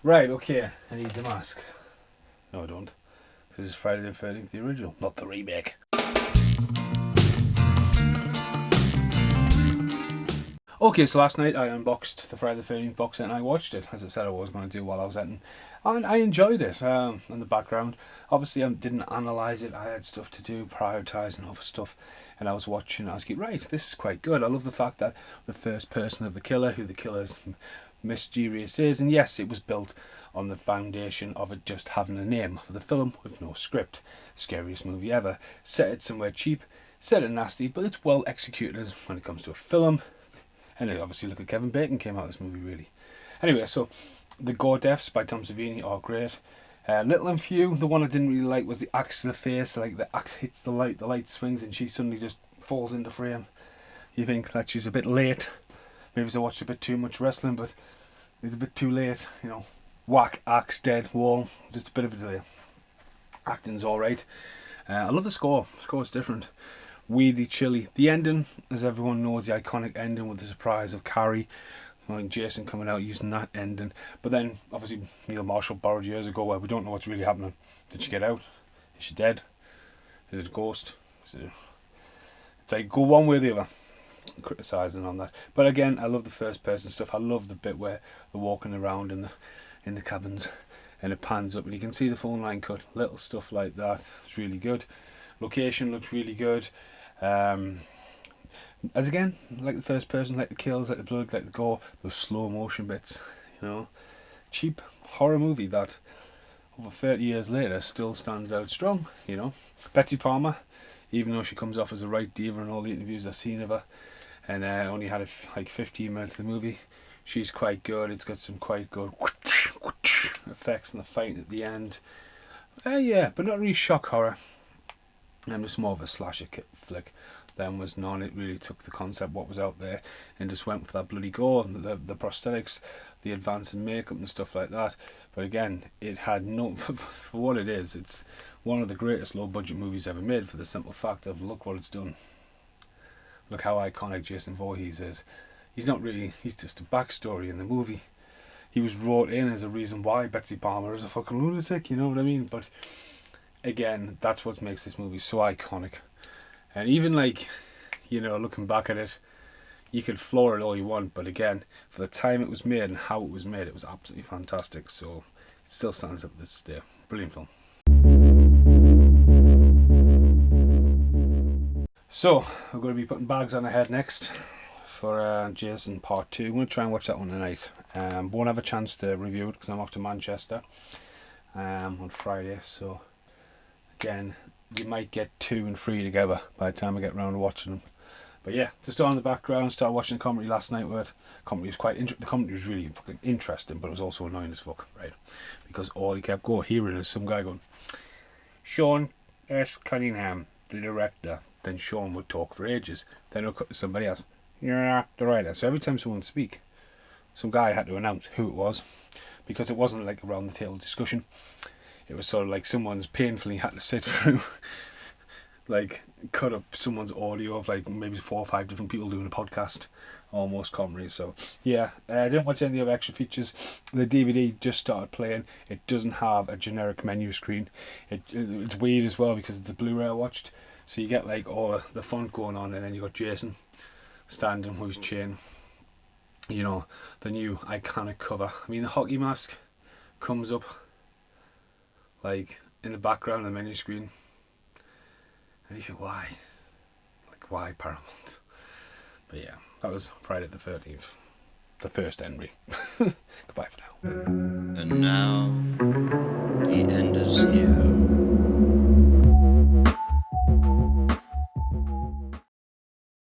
Right, okay, I need the mask. No, I don't. Because it's Friday the 13th, the original, not the remake. Okay, so last night I unboxed the Friday the 13th box set and I watched it, as I said I was going to do while I was editing. And I enjoyed it in the background. Obviously, I didn't analyse it. I had stuff to do, prioritising other stuff. And I was watching, I was like, right, this is quite good. I love the fact that the first person of the killer, who the killer's mysterious is. And yes, it was built on the foundation of it just having a name for the film with no script. Scariest movie ever. Set it somewhere cheap, set it nasty, but it's well executed as when it comes to a film. And obviously, look at Kevin Bacon came out of this movie, really. Anyway, so the gore deaths by Tom Savini are great. Little and few. The one I didn't really like was the axe to the face. Like the axe hits the light swings, and she suddenly just falls into frame. You think that she's a bit late. Maybe I watched a bit too much wrestling, but it's a bit too late. You know, whack, axe, dead, wall. Just a bit of a delay. Acting's all right. I love the score. The score's different. Weirdly chilly. The ending, as everyone knows, the iconic ending with the surprise of Carrie, like Jason coming out using that ending. But then, obviously, Neil Marshall borrowed years ago where we don't know what's really happening. Did she get out? Is she dead? Is it a ghost? It's like, go one way or the other. I'm criticising on that. But again, I love the first person stuff. I love the bit where they're walking around in the cabins and it pans up and you can see the phone line cut. Little stuff like that. It's really good. Location looks really good. As again, like the first person, like the kills, like the blood, like the gore, those slow motion bits, you know. Cheap horror movie that over 30 years later still stands out strong, you know. Betsy Palmer, even though she comes off as a right diva in all the interviews I've seen of her, and only had like 15 minutes of the movie, she's quite good. It's got some quite good effects in the fight at the end. Yeah, but not really shock horror. I'm just more of a slasher flick than was none. It really took the concept, what was out there, and just went for that bloody gore, the prosthetics, the advance in makeup and stuff like that. But again, it had no, for what it is, it's one of the greatest low budget movies ever made for the simple fact of look what it's done. Look how iconic Jason Voorhees is. He's not really, he's just a backstory in the movie. He was brought in as a reason why Betsy Palmer is a fucking lunatic, you know what I mean? But again, that's what makes this movie so iconic. And even like, you know, looking back at it, you could floor it all you want, but again, for the time it was made and how it was made, it was absolutely fantastic. So it still stands up this day. Brilliant film. So we're going to be putting bags on our head next for Jason Part 2. I'm going to try and watch that one tonight. Won't have a chance to review it because I'm off to Manchester on Friday. So again, you might get 2 and 3 together by the time I get around to watching them. But yeah, just on the background, started watching the comedy last night where the comedy was the comedy was really fucking interesting, but it was also annoying as fuck, right? Because all he kept hearing is some guy going, Sean S. Cunningham, the director. Then Sean would talk for ages. Then he'll cut to somebody else. You're not the writer. So every time someone would speak, some guy had to announce who it was, because it wasn't like around the table discussion. It was sort of like someone's painfully had to sit through, like, cut up someone's audio of like maybe 4 or 5 different people doing a podcast, almost comedy. So yeah, I didn't watch any of the extra features. The DVD just started playing. It doesn't have a generic menu screen. It's weird as well because it's the Blu-ray I watched. So you get like all the font going on, and then you got Jason standing with his chain. You know, the new iconic cover. I mean, the hockey mask comes up like in the background of the menu screen, and you think, why? Like, why Paramount? But yeah, that was Friday the 13th, the first Henry. Goodbye for now. And now the end is here.